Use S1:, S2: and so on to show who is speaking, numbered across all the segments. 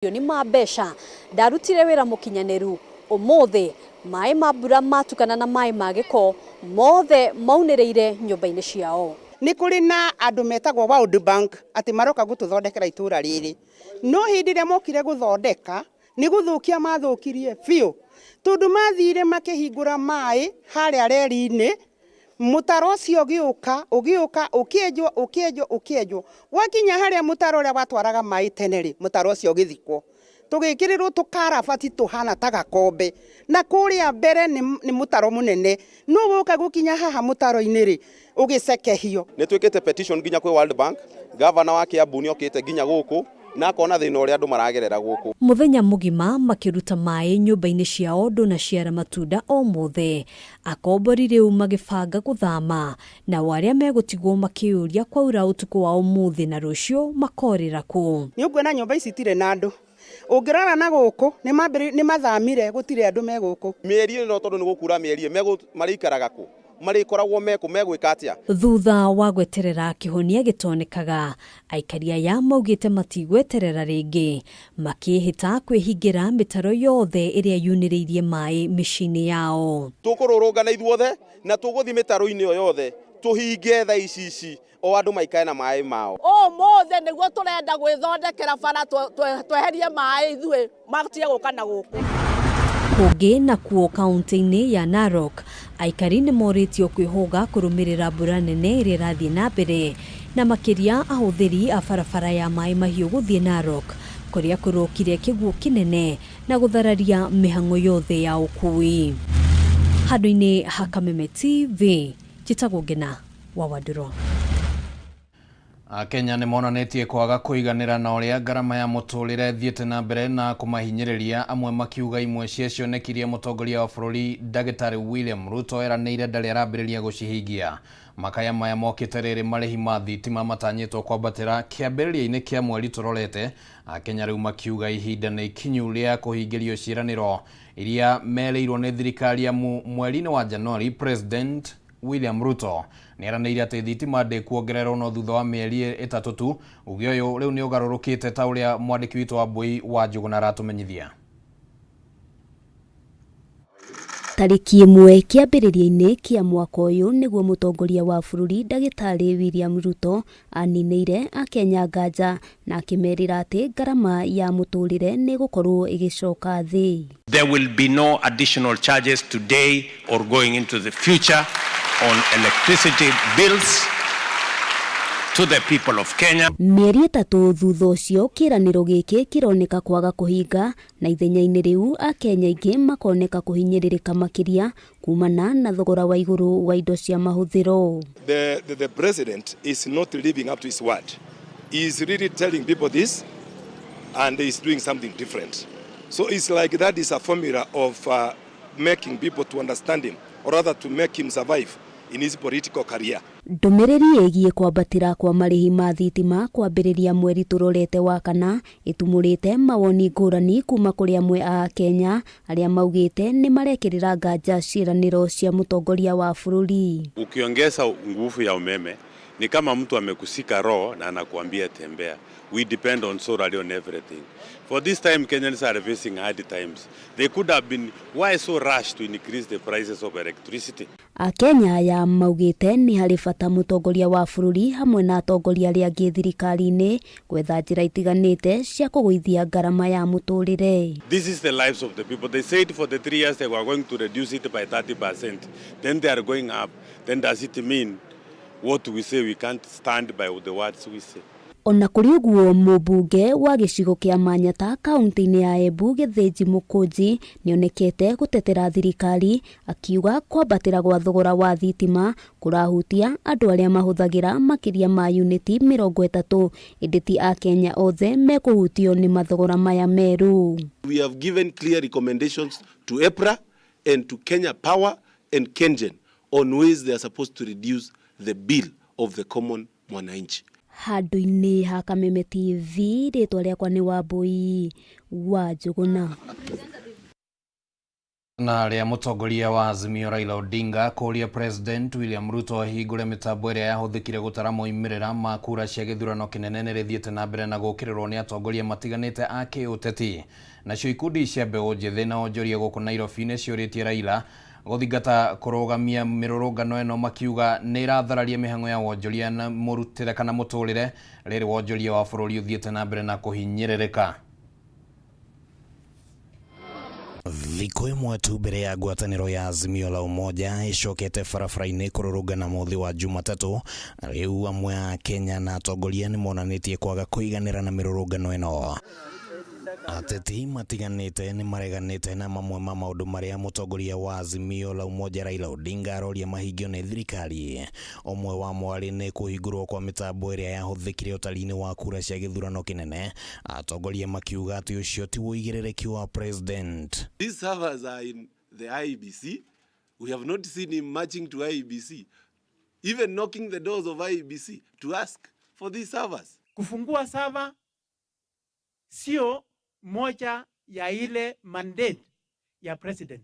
S1: Ni mabesha ndarutire wira mukinyaneru umuthi mai mabura matukana na mai magiko mothe maunireire nyumba-ini ciao.
S2: Ni kuri na andu metagwo World Bank ati maroka gututhondekera itura riri no hindi ria mokire guthondeka ni guthukia mathukirie biu tondu mathire makihingura mai haria reri-ini mutaro cio ugiuka ukienjwo wakinya haria mutaro ria watwaraga mai teneri mutaro cio githikwo tugikirirwo tukarabati tuhana ta gakombe na kuria mbere ni mutaro munene no woka gukinya haha mutaro-ini ri ugicekehio.
S3: Ni twikite petition ginya kwi World Bank, governor wa Kiambu ni okite ginya guku na akona thina uria andu maragerera guku.
S1: Muthenya mugima makiruta mai nyumba-ini ciao ndona ciara matunda o mothe akombori riu magibanga guthama na waria megutigwo makiuria kwaura utuku wa umuthi na rucio makorira ku.
S2: Ni ugwena nyumba ici tire na andu ungirara na guku ni mathamire gutire andu me guku.
S3: Mieri no tondu ni gukura mieri marikaraga ku marikoragwo megwika atia.
S1: Thutha wa gweterera kihonia gitonekaga aikaria ya maugite matigweterera ringi makihita kwihingira mitaro yothe iria yuniriirie mai micini yao.
S3: Tukururungana ithuothe na tuguthi mitaro-ini yothe tuhinge tha ici o andu maikae na mai mao.
S4: O mothe niguo turenda gwithondekera bara tweherie mai ithue matie guka na guku.
S1: Kungi na kuo kaunti-ini ya Narok aikari ni moritio kwihoga kurumirira mbura nene iria irathie na mbere na makiria ahuthiri a barabara ya mai mahiu guthie Narok kuria kurokire kiguo kinene na guthararia mihango yothe ya ukui. Handu-ini ha Kameme TV njitagwo Ngina wa Waduro.
S5: Kenya ni monanetie kwaga kuiganira na uria garama ya muturire thiete na mbere na kumahinyiriria amwe makiuga imwe cio nekirie mutongoria wa bururi Dagitari William Ruto eranire ndari arambiriria gucihingia. Makaya maya mokite riri marihi ma thitima matanyitwo kwambatira kiambiriria-ini kia mweri turorete. Kenya riu makiuga ihinda ni ikinyu ria kuhingirio ciiraniro iria mereirwo ni thirikari ya mweri-ini wa Januari. President William Ruto ni aranĩire atĩ thitima ndĩkuongererwo no thutha wa mĩeri 3 tu. Uge ũyũ rĩu nĩ ũgarũrũkĩte ta ũrĩa mwandĩki witũ wa Mbui wa Njũgũna aratũmenyithia.
S6: Tariki 1 kiambĩrĩria-inĩ kia mwaka ũyũ nĩguo mũtongoria wa bũrũri Dagitari William Ruto aninĩire Akenya nganja na akĩmerĩra atĩ garama ya mũtũrĩre nĩ gũkorwo ĩgĩcoka thĩ.
S7: There will be no additional charges today or going into the future on electricity bills to the people of Kenya.
S6: Mieri 3 thutha ũcio kĩranĩro gĩkĩ kĩroneka kwaga kũhinga na ithenya-inĩ rĩu Akenya aingĩ makoneka kũhinyĩrĩrĩka makĩria kumana na thogora wa igũrũ wa indo cia mahũthĩro.
S8: The president is not living up to his word. He is really telling people this and he is doing something different. So it's like that is a formula of making people to understand him or rather to make him survive in his political career.
S6: Ndũmĩrĩri ĩgiĩ kwambatĩra kwa marĩhi ma thitima kwambĩrĩria mweri turorete wa kana itumũrĩte mawoni ngũrani kuma kũrĩ amwe a Kenya arĩa maugĩte nĩ marekĩrĩra nganja ciĩranĩro cia mũtongoria wa bũrũri.
S9: Ukiongeza nguvu ya umeme ni kama mtu amekusika roho na anakuambia tembea. We depend on solar on everything. For this time Kenyans are facing hard times. They could have been, why so rush to increase the prices of electricity?
S6: Akenya ya maugĩte nĩ harĩ bata mũtongoria wa bũrũri hamwe na atongoria arĩa angĩ thirikari-inĩ gwetha njĩra itiganĩte cia kũgũithia garama ya mũtũrĩre.
S9: This is the lives of the people. They said for the 3 years they were going to reduce it by 30%. Then they are going up. Then does it mean what we say we can't stand by the words we say?
S6: Ona kũrĩ ũguo mũmbunge wa gĩcigo kĩa Manyata kaunti-inĩ ya Embu Gĩthĩnji Mũkũnji nĩonekete gũtetera thirikari akiuga kwambatĩra gwa thogora wa thitima kũrahutia andũ arĩa mahũthagĩra makĩria ma uniti 30 ĩndĩ ti Akenya othe mekũhutio nĩ mathogora maya merũ.
S8: We have given clear recommendations to EPRA and to Kenya Power and KenGen on ways they are supposed to reduce the bill of the common mwananchi.
S6: Handu-inĩ ha Kameme TV rĩtwa rĩakwa nĩ Wambui wa Njũgũna.
S5: Na ria mutongoria wa Azimio Raila Odinga kuria President William Ruto ahingure mitambo iria yahuthikire gutara moimirira ma kura cia githurano kinene ni rithiete na mbere na gukirirwo ni atongoria matiganite a kiuteti. Nacio ikundi cia mbeu njithi na onjoria guku Nairobi ni ciuritie Raila guthingata kurugamia mirurungano eno makiuga ni irathararia mihango ya wonjoria na murutire kana muturire riri wonjoria wa bururi uthiete na mbere na kuhinyiririka. Thikũ ĩmwe tu mbere ya ngwatanĩro ya Azimio la Umoja icokete barabara-inĩ kũrũrũngana mũthĩ wa Jumatatu, rĩu amwe a Kenya na atongoria nĩ monanĩtie kwaga kũiganĩra na mĩrũrũngano ĩno. Ateti matiganĩte nĩ mareganĩte na mamwe ma maũndũ marĩa mũtongoria wa Azimio la Umoja Raila Odinga aroria mahingio nĩ thirikari. Omwe wa mwarĩ nĩ kũhingũrwo kwa mĩtambo ĩrĩa yahuthĩkire ũtari-inĩ wa kura cia gĩthurano kĩnene, atongoria makiuga atĩ ũcio ti wũigĩrĩrĩki wa president.
S10: These servers are in the IEBC. We have not seen him marching to IEBC, even knocking the doors of IEBC to ask for these servers.
S11: Kufungua server sio moja ya ile mandate ya president.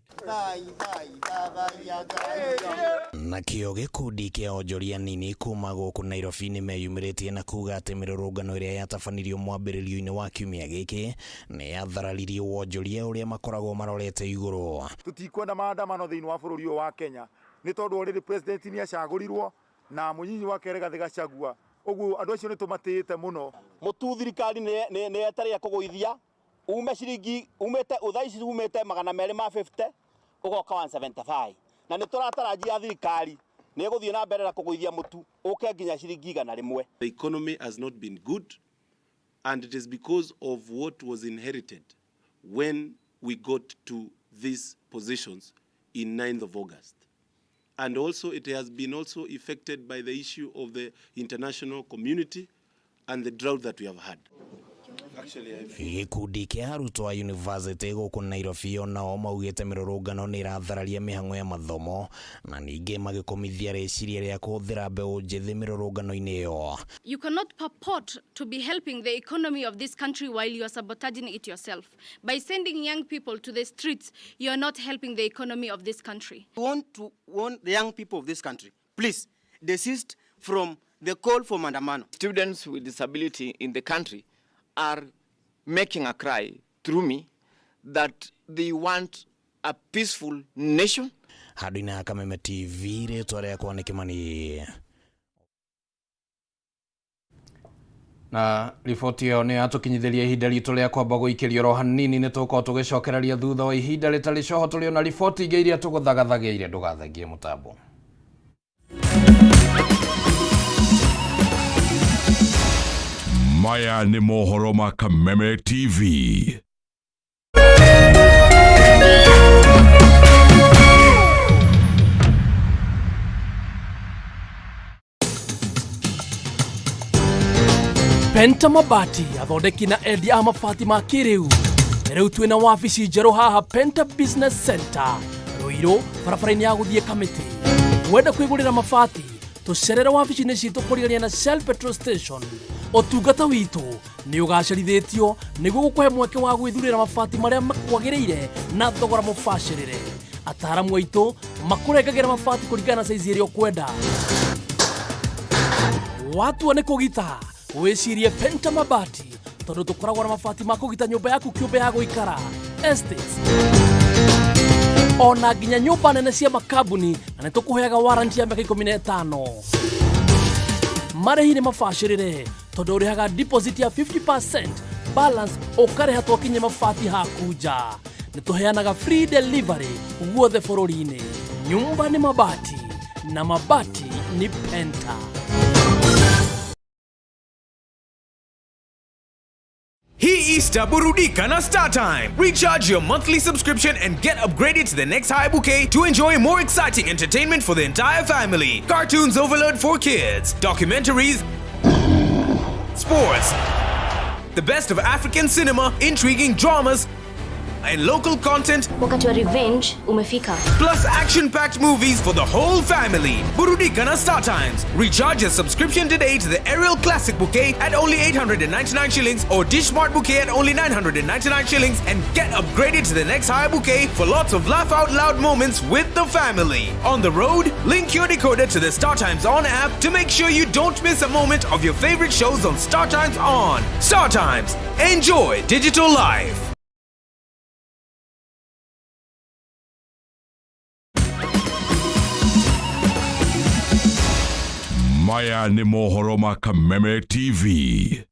S5: Na kĩo gĩkundi kĩa onjoria nini kuma gũkũ Nairobi nĩ meyumĩrĩtie na kuga atĩ mĩrũrũngano ĩrĩa yatabanirio mwambĩrĩrio-inĩ wa kiumia gĩkĩ nĩ yathararirie wonjoria ũrĩa makoragwo marorete igũrũ.
S12: Tutikwenda maandamano thĩinĩ wa bũrũri ũyũ wa Kenya nĩ tondũ already president nĩ acagũrirwo na mũnyinyi wake Rigathĩ Gachagua. Ũguo andũ acio nĩ tũmatĩĩte mũno.
S13: Mũtu thirikari nĩ yetereire kũgũithia ume ciringi umete uthaici umete 250 ugoka 175 na nĩ tũratarajia thirikari nĩ gũthiĩ na mbere na kũgũithia mũtu ũke nginya ciringi 100.
S10: The economy has not been good, and it is because of what was inherited when we got to these positions in 9th of August. And also it has been also affected by the issue of the international community and the drought that we have had.
S5: Gĩkundi kĩa arutwo a university gũkũ Nairobi onao maugĩte mĩrũrũngano nĩ irathararia mĩhang'o ya mathomo na ningĩ magĩkomithia rĩciria rĩa kũhũthĩra mbeũ njĩthĩ mĩrũrũngano-inĩ ĩyo.
S14: You cannot purport to be helping the economy of this country while you are sabotaging it yourself. By sending young people to the streets, you are not helping the economy of this country.
S15: We want to warn the young people of this country, please desist from the call for maandamano.
S16: Students with disability in the country are making a cry through me that they want a peaceful nation.
S5: Handũ-inĩ ha Kameme TV rĩtwa rĩakwa nĩ Kĩmani. Na riboti ĩyo nĩ yatũkinyithĩria ihinda ritũ rĩa kwamba gũikĩrio ro hanini nĩ tũkorwo tũgĩcokereria thutha wa ihinda rĩtarĩ coho tũrĩ na riboti ingĩ iria tũgũthagathagia ndũgathagie mũtambo.
S17: Maya ni mohoro ma Kameme TV.
S18: Penta Mabati athondeki na endia a mabati ma kĩrĩu. Rĩu twĩna wabici njerũ haha Penta Business Center, Ruiru, barabara-inĩ ya gũthiĩ Kamĩtĩ. Wenda kwĩgũrĩra mabati, tũcerera wabici-inĩ citũ kũrigania na Shell Petrol Station. Otungata witũ nĩ ũgacĩrithĩtio nĩguo gũkũhe mweke wa gwĩthurĩra mabati marĩa makwagĩrĩire na thogora mũbacĩrĩre. Ataaramu aitũ makũrengagĩra mabati kũringana na size ĩrĩa ũkwenda. Watua nĩ kũgita, wĩcirie Penta Mabati tondũ tũkoragwo na mabati ma kũgita nyũmba yaku kĩũmbe ya gũikara, estates, ona nginya nyũmba nene cia makambuni, na nĩ tũkũheaga warranty ya mĩaka 15. Marĩhi nĩ mabacĩrĩre tondũ ũrĩhaga deposit ya 50%, balance ũkarĩha twakinyia mabati haku nja. Nĩ tũheanaga free delivery guothe bũrũri-inĩ. Nyumba ni mabati na mabati ni Penta.
S19: Hii Easter burudika na StarTime. Recharge your monthly subscription and get upgraded to the next high bouquet to enjoy more exciting entertainment for the entire family. Cartoons overload for kids, documentaries, sports, the best of African cinema, intriguing dramas, and local content.
S20: Wakati wa revenge umefika.
S19: Plus action-packed movies for the whole family. Burudika na Star Times. Recharge your subscription today to the Aerial Classic Bouquet at only 899 shillings or Dish Smart Bouquet at only 999 shillings and get upgraded to the next higher bouquet for lots of laugh out loud moments with the family. On the road, link your decoder to the Star Times On app to make sure you don't miss a moment of your favorite shows on Star Times On. Star Times. Enjoy digital life.
S17: Maya ni mohoro ma Kameme TV.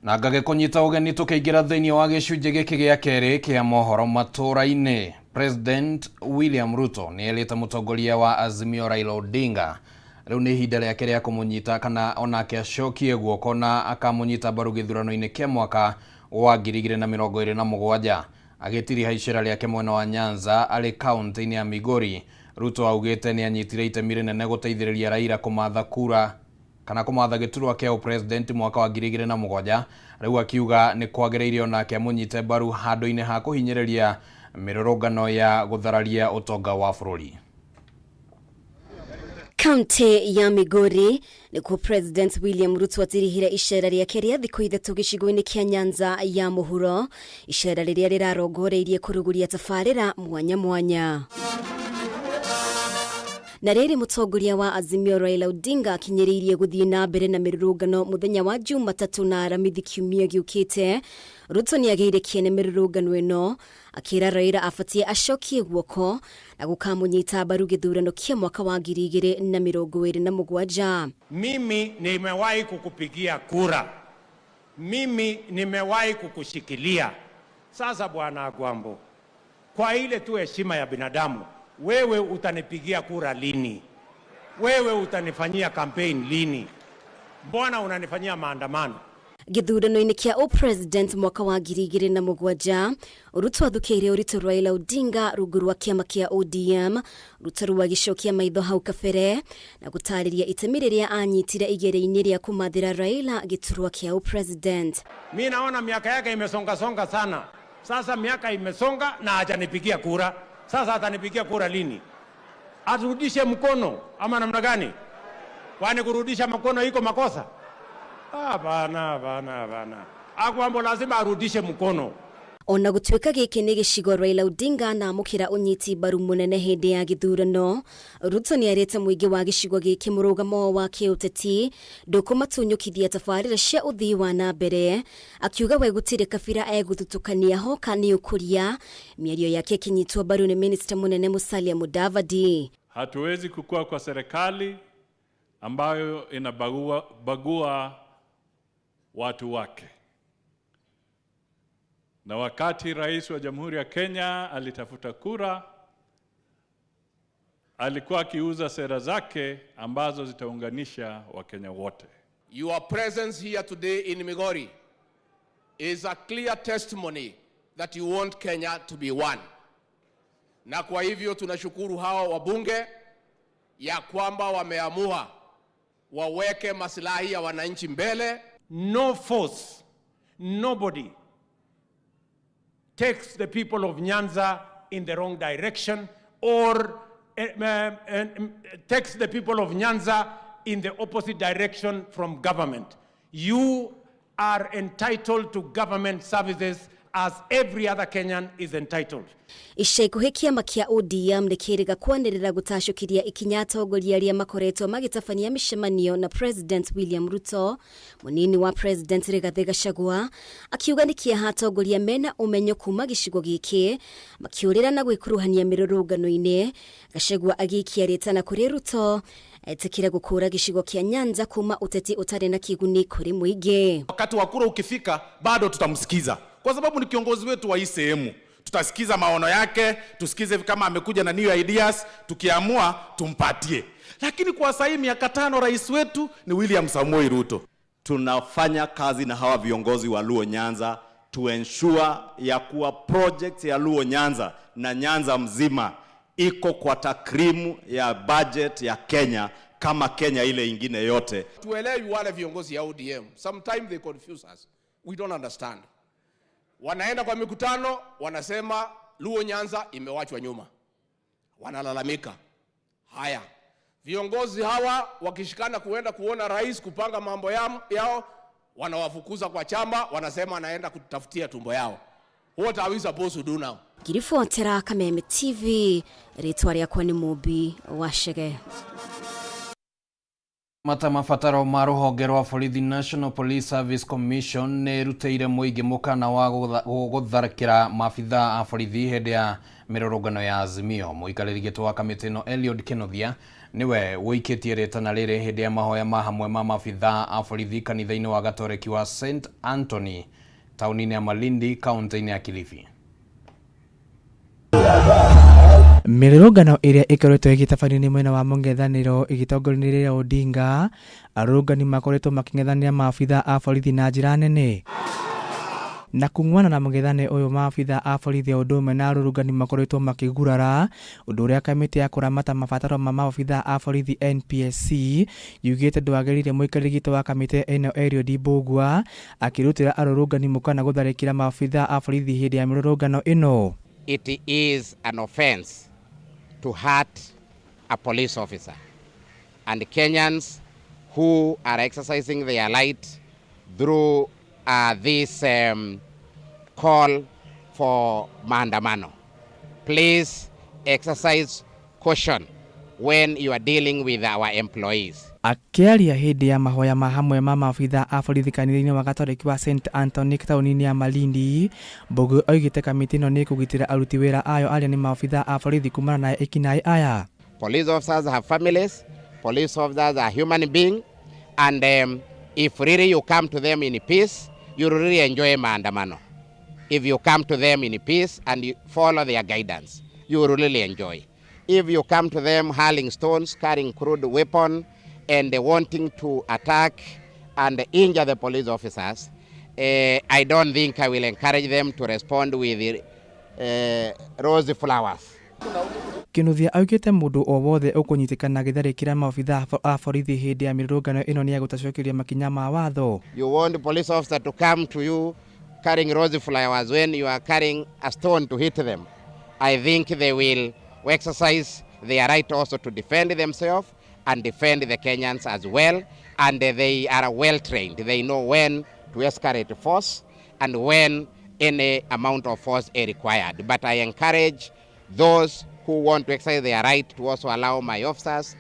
S5: Na ngage kunyita ugeni tukiingira thiini wa gicunji giki gia keri kia mohoro Matuuraini. President William Ruto ni elita mutongoria wa Azimio Raila Odinga riu ni ihinda riake ria kumunyita kana onake acokie guoko na akamunyita mbaru githurano-ini kia mwaka wa 2027 agitiri haicira riake mwena wa Nyanza ari kaunti-ini ya Migori. Ruto augite ni anyitire itemi rinene guteithiriria Raila kumatha kura kana kumatha giturwa kia president mwaka wa 2007 riu akiuga ni kwagereire onake amunyite mbaru handu-ini ha kuhinyiriria mirorongano ya guthararia utonga wa bururi.
S6: Kaunti ya Migori nikuo President William Ruto atirihire icera riake ria thiku ithatu gicigo-ini kia Nyanza ya muhuro, icera riria rirarongoreirie kuruguria tafarira mwanya mwanya. Na riri mutongoria wa Azimio Raila Odinga akinyiriirie guthii na mbere na mirurungano muthenya wa Jumatatu na Aramithi kiumia giukite. Ruto ni ageire kiene mirurungano ino akira Raila afatie acokie guoko na gukamunyita mbaru githurano kia mwaka wa 2027.
S11: Mimi nimewahi kukupigia kura. Mimi nimewahi kukushikilia. Sasa bwana Agwambo, kwa ile tu heshima ya binadamu, wewe utanipigia kura lini? Wewe utanifanyia campaign lini? Mbona unanifanyia maandamano?
S6: Githurano-ini kia president mwaka wa 2007, Ruto athukiire uritu Raila Odinga rungu rwa kiama kia ODM. Ruto ruagicokia maitho hau kabere na gutariria itemi riria anyitire igere-ini ria kumathira Raila giturwa kia president.
S11: Mimi naona miaka yake imesonga sana. Sasa miaka imesonga na hajanipigia kura. Sasa atanipigia kura lini? Aturudishe mkono ama namna gani? Kwani kurudisha mkono iko makosa? Bana. Agwambo lazima arudishe mkono.
S6: Ona gutwika giki ni gicigo Raila Odinga na amukira unyiti mbaru munene hindi ya githurano, Ruto ni arete muingi wa gicigo giki murugamo wa kiuteti ndukumatunyukithia tafarira cia uthii wa na mbere, akiuga we gutire kabira eguthutukania ho kani ukuria. Miario yake kinyitwa mbaru ni Minister munene Musalia Mudavadi.
S21: Hatuwezi kukua kwa serikali ambayo inabagua watu wake. Na wakati rais wa Jamhuri ya Kenya alitafuta kura, alikuwa akiuza sera zake ambazo zitaunganisha Wakenya wote.
S22: Your presence here today in Migori is a clear testimony that you want Kenya to be one. Na kwa hivyo tunashukuru hawa wabunge ya kwamba wameamua waweke maslahi ya wananchi mbele.
S11: No force, nobody takes the people of Nyanza in the wrong direction or takes the people of Nyanza in the opposite direction from government. You are entitled to government services as every other Kenyan is entitled.
S6: Icekuhe kiama kia ODM nikiriga kwanirira gutashukiria ikinya atongoria aria makoretwo magitabania micemanio na President William Ruto. Munini wa President Rigathi Gachagua akiuga ni kia atongoria mena umenyo kuma gicigo giki makiurira na gwikuruhania mirurungano-ini. Gachagua agikia ritana kuri Ruto etikira gukura gicigo kia Nyanza kuma uteti utari na kiguni kuri muingi.
S23: Wakati wa kura ukifika bado tutamsikiza, kwa sababu ni kiongozi wetu wa hii sehemu. Tutasikiza maono yake, tusikize kama amekuja na new ideas, tukiamua tumpatie. Lakini kwa sasa miaka 5 rais wetu ni William Samoei Ruto.
S13: Tunafanya kazi na hawa viongozi wa Luo Nyanza to ensure ya kuwa project ya Luo Nyanza na Nyanza mzima iko kwa takrimu ya budget ya Kenya kama Kenya ile ingine yote.
S22: Tuelewi wale viongozi ya ODM. Sometimes they confuse us. We don't understand. Wanaenda kwa mikutano, wanasema Luo Nyanza imewachwa nyuma. Wanalalamika. Haya. Viongozi hawa wakishikana kuenda kuona rais kupanga mambo yao, wanawafukuza kwa chama, wanasema anaenda kutafutia tumbo yao. What are we supposed to do now?
S20: Kiribotera Kameme TV, ritwa rĩakwa nĩ Mũmbi wa Chege.
S5: Mata mabataro ma rũhonge rwa borithi National Police Service Commission nĩ rutĩire mũingĩ mũkana wa gũtharĩkĩra maabitha a borithi hĩndĩ ya mĩrũrũngano ya Azimio. Mũikarĩri gĩtĩ wa kamĩtĩ ĩno Eliud Kĩnuthia niwe wĩikĩtie rĩtana rĩrĩ hĩndĩ ya mahoya ma hamwe ma maabitha a borithi kanitha-inĩ wa Gatoreki wa St Anthony taũni-inĩ ya Malindi kaunti-inĩ ya Kilifi.
S2: Mĩrũrũngano ĩrĩa ĩkoretwo ĩgĩtabanio mwena wa mũng'ethanĩro ĩgĩtongorio nĩ Raila Odinga, arũrũngani makoretwo makĩng'ethanĩra maabitha a borithi na njĩra nene. Na kung'wana na mũng'ethanĩro ũyũ maabitha a borithi ũndũ ũmwe na arũrũngani makoretwo makĩgurara, ũndũ ũrĩa kamĩtĩ ya kũramata mabataro ma maabitha a borithi NPSC yugĩte ndwagĩrĩire. Mũikarĩri gĩtĩ wa kamĩtĩ ĩno Eliud Mbũgua akĩrutĩra arũrũngani mũkana gũtharĩkĩra maabitha a borithi hĩndĩ ya mĩrũrũngano ĩno.
S3: It is an offense to hurt a police officer, and Kenyans who are exercising their right through this call for maandamano, please exercise caution when you are dealing with our employees.
S2: Akĩaria hĩndĩ ya mahoya ma hamwe ma maabitha a borithi kanitha-inĩ wa Gatoreki wa St Anthony taũni-inĩ ya Malindi, Mbũgua oigĩte kamĩtĩ ĩno nĩ kũgitĩra aruti wĩra ayo arĩa nĩ maabitha a borithi kumana na ekinaĩ aya.
S3: Police officers have families, police officers are human beings, and if really you come to them in peace, you really enjoy maandamano. If you come to them in peace and you follow their guidance, you will really enjoy. If you come to them hurling stones, carrying crude weapon, and wanting to attack and injure the police officers, I don't think I will encourage them to respond with rose flowers.
S2: Kĩnuthia augĩte mũndũ o wothe ũkũnyitĩkana gĩtharĩkĩra maabitha a borithi hĩndĩ ya mĩrũrũngano ĩno nĩ egũtacokeria makinya ma watho.
S3: You want the police officer to come to you carrying rose flowers when you are carrying a stone to hit them. I think they will exercise their right also to defend themselves and defend the Kenyans as well, and they are well trained. They know when to escalate force and when any amount of force is required. But I encourage those who want to exercise their right to also allow my officers,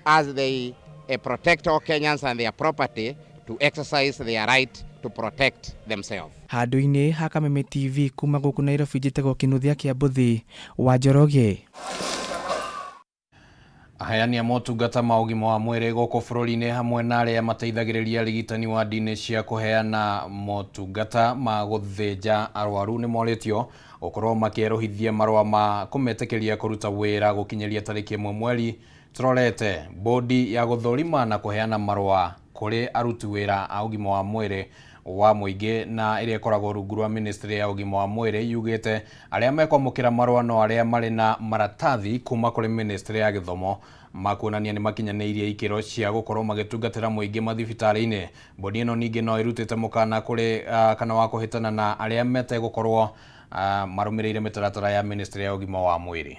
S3: as they protect all Kenyans and their property, to exercise their right to protect themselves.
S2: Handũ-inĩ ha Kameme TV kuma gũkũ Nairobi, njĩtagwo Kĩnuthia kĩa Mbuthi wa Njoroge.
S5: Aheani a motungata ma ũgima wa mwĩrĩ gũkũ bũrũri-inĩ hamwe na arĩa mateithagĩrĩria arigitani wa ndini cia kũheana motungata ma gũthĩnja arwaru nĩ morĩtio gũkorwo makĩerũhithia marũa ma kũmetĩkĩria kũruta wĩra gũkinyĩria tarĩki 1 mweri tũrorete. Bodi ya gũthũrima na kũheana marũa kũrĩ aruti wĩra a ũgima wa mwĩrĩ wa mũingĩ na ĩrĩa ĩkoragwo rungu rwa ministry ya ũgima wa mwĩrĩ yugĩte arĩa mekwamũkĩra marũa no arĩa marĩ na maratathi kuma kũrĩ ministry ya gĩthomo makuonania nĩ makinyanĩirie ikĩro cia gũkorwo magĩtungatĩra mũingĩ mathibitarĩ-inĩ. Bodi ĩno ningĩ no ĩrutĩte mũkana kũrĩ kana wa kũhĩtana na arĩa metegũkorwo marũmĩrĩire mĩtaratara ya ministry ya ũgima wa mwĩrĩ.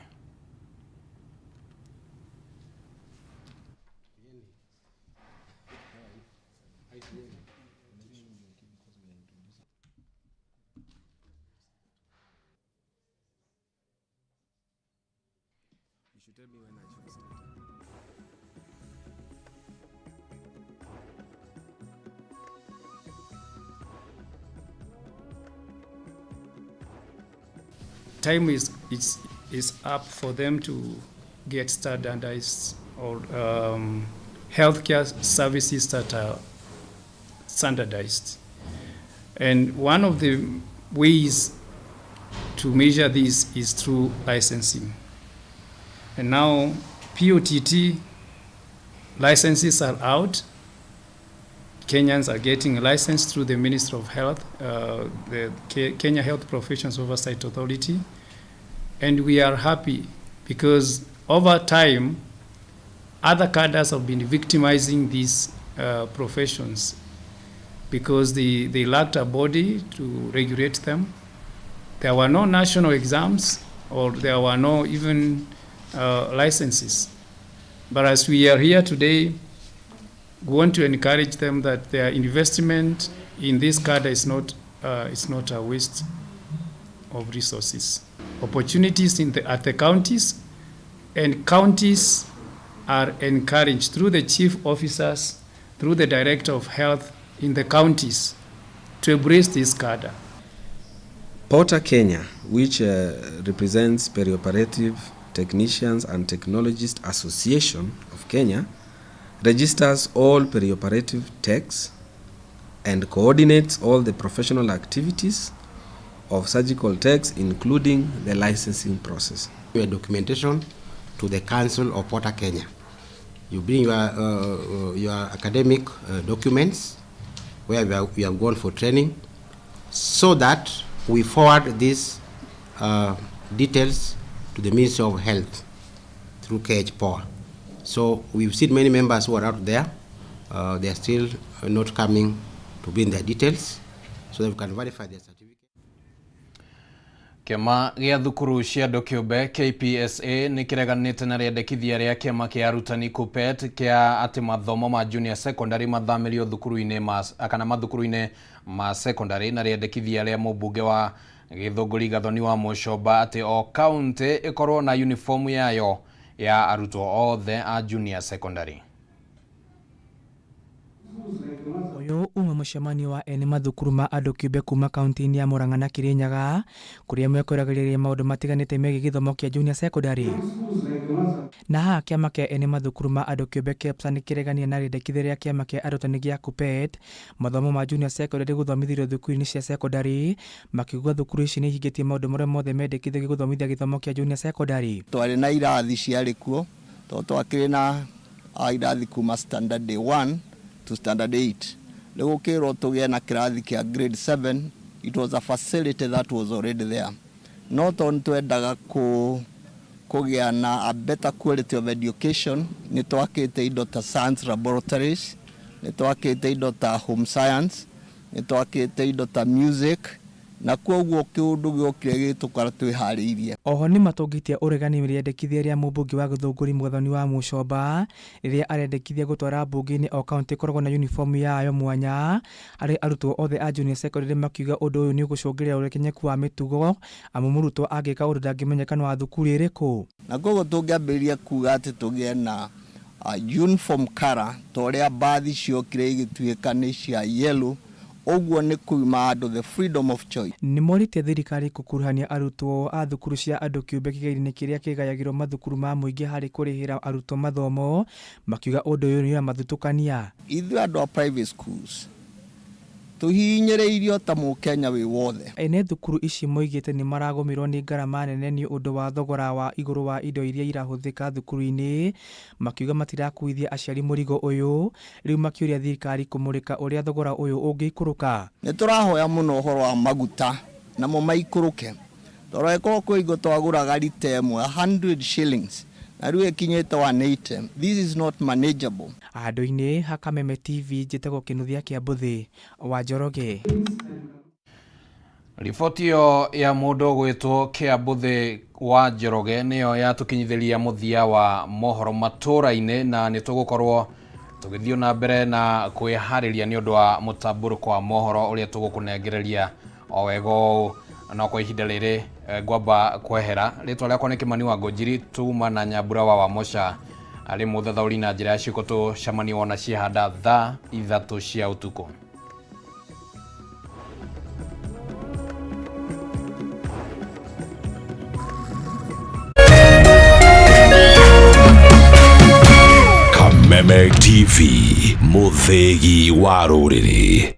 S4: Time is up for them to get standardized or healthcare services that are standardized. And one of the ways to measure this is through licensing. And now POTT licenses are out. Kenyans are getting a license through the Ministry of Health, the Kenya Health Professions Oversight Authority. And we are happy because over time, other cadres have been victimizing these professions because they lacked a body to regulate them. there were no national exams or there were no even licenses. But as we are here today, we want to encourage them that their investment in this cadre is not a waste of resources. Opportunities at the counties, and counties are encouraged through the chief officers, through the director of health in the counties to embrace this cadre.
S1: Porter Kenya, which represents Perioperative Technicians and Technologists Association of Kenya, registers all perioperative techs and coordinates all the professional activities of surgical techs, including the licensing process.
S7: Your documentation to the Council of Porter Kenya. You bring your academic documents where we have gone for training, so that we forward these details to the Ministry of Health through KHPOA. So we've seen many members who are out there. They are still not coming to bring their details so that we can verify their certificate.
S5: Kiama gĩa thukuru cia andũ kĩũmbe KPSA nĩ kĩreganĩte na rĩendekithia rĩa kĩama kĩa arutani KUPPET kĩa atĩ mathomo ma junior secondary mathamĩrio thukuru-inĩ kana mathukuru-inĩ ma secondary, na rĩendekithia rĩa mũmbunge wa Gĩthũngũri Gathoni wa Mũcomba atĩ o county ĩkorwo na uniform yayo ya arutwo othe a junior secondary.
S2: Uyu uma mũcemanio wa ene mathukuru ma andũ kĩũmbe kuma kaunti-inĩ ya Murang'a na Kirinyaga, kũrĩa mekwĩragĩrĩria maũndũ matiganĩte megiĩ gĩthomo kĩa junior secondary. Na haha kĩama kĩa ene mathukuru ma andũ kĩũmbe KEPSA nĩ kĩregania na rĩendekithia rĩa kĩama kĩa arutani gĩa KUPPET mathomo ma junior secondary gũthomithĩrio thukuru-inĩ cia secondary, makiuga thukuru ici nĩ ihingĩtie maũndũ marĩa mothe mendekithagio gũthomithia gĩthomo kĩa junior secondary.
S9: Twarĩ na irathi ciarĩ kuo, twakĩrĩ na irathi kuma standard 1 to standard 8. Lego kero tugĩa na kirathi kĩa grade 7. It was a facility that was already there. Not on twendaga kũgĩa na a better quality of education, nĩ twakĩte indo ta science laboratories, nĩ twakĩte indo ta home science, nĩ twakĩte indo ta music, na kwoguo kĩũndũ gĩokire gĩtũkara twĩharĩirie. Oho nĩ matũngĩtie ũregani rĩendekithia rĩa mũmbunge wa Gĩthũngũri Gathoni wa Mũcomba rĩrĩa arendekithia gũtwara mbunge-inĩ o kaunti ĩkoragwo na uniform yayo mwanya harĩ arutwo othe a junior secondary, makiuga ũndũ ũyũ nĩ ũgũcũngĩrĩra ũrekenyeku wa mĩtugo amu mũrutwo angĩka ũndũ ndangĩmenyekana wa thukuru ĩrĩkũ. Na kwoguo tũngĩambĩrĩria kuga atĩ tũgĩe na uniform color ta ũrĩa bathi ciokire igĩtuĩka nĩ cia yellow, oguo nĩ kuuma andũ the freedom of choice. Nĩ morĩte thirikari gũkuruhania arutwo a thukuru cia andũ kĩũmbe kĩgĩri-inĩ kĩrĩa kĩgayagĩrwo mathukuru ma mũingĩ harĩ kũrĩhĩra arutwo mathomo, makiuga ũndũ ũyũ nĩ ũramathutũkania. Ithuĩ andũ a private schools tũhinyĩrĩirio ta mũkenya wĩ wothe. Ene thukuru ici moigĩte nĩ maragũmĩrwo nĩ ngarama nene nĩ ũndũ wa thogora wa igũrũ wa indo iria irahũthĩka thukuru-inĩ, makiuga matirakuithia aciari mũrigo ũyũ, rĩu makĩũria thirikari kũmũrĩka ũrĩa thogora ũyũ ũngĩikũrũka. Nĩ tũrahoya mũno ũhoro wa maguta namo maikũrũke. Tũragĩkorwo kwĩ igo twagũraga rita ĩmwe 100 shillings. This is not manageable. Andũ-inĩ ha Kameme TV njĩtagwo Kĩnuthia kĩa Mbuthĩ wa Njoroge.
S5: Riboti yo ya mũndũ gwĩtwo kĩa Mbuthĩ wa Njoroge nĩyo yatũkinyithĩria mũthia wa mohoro matũra-inĩ, na nĩ tũgũkorwo tũgĩthiĩ na mbere na kwĩharĩria nĩ ũndũ wa mũtambũrũko wa mohoro ũrĩa tũgũkũnengereria o wega na kwa ihinda rĩrĩ ngwamba kwehera. Rĩtwa rĩakwa nĩ Kĩmani wa Ngũnjiri, tuma na Nyambura wa Wamosha arĩ mũthathaũri na njĩra ya ciĩko tũcemania wona ciahanda thaa 3 cia ũtukũ.
S17: Kameme TV, mũthĩgi wa rũrĩrĩ.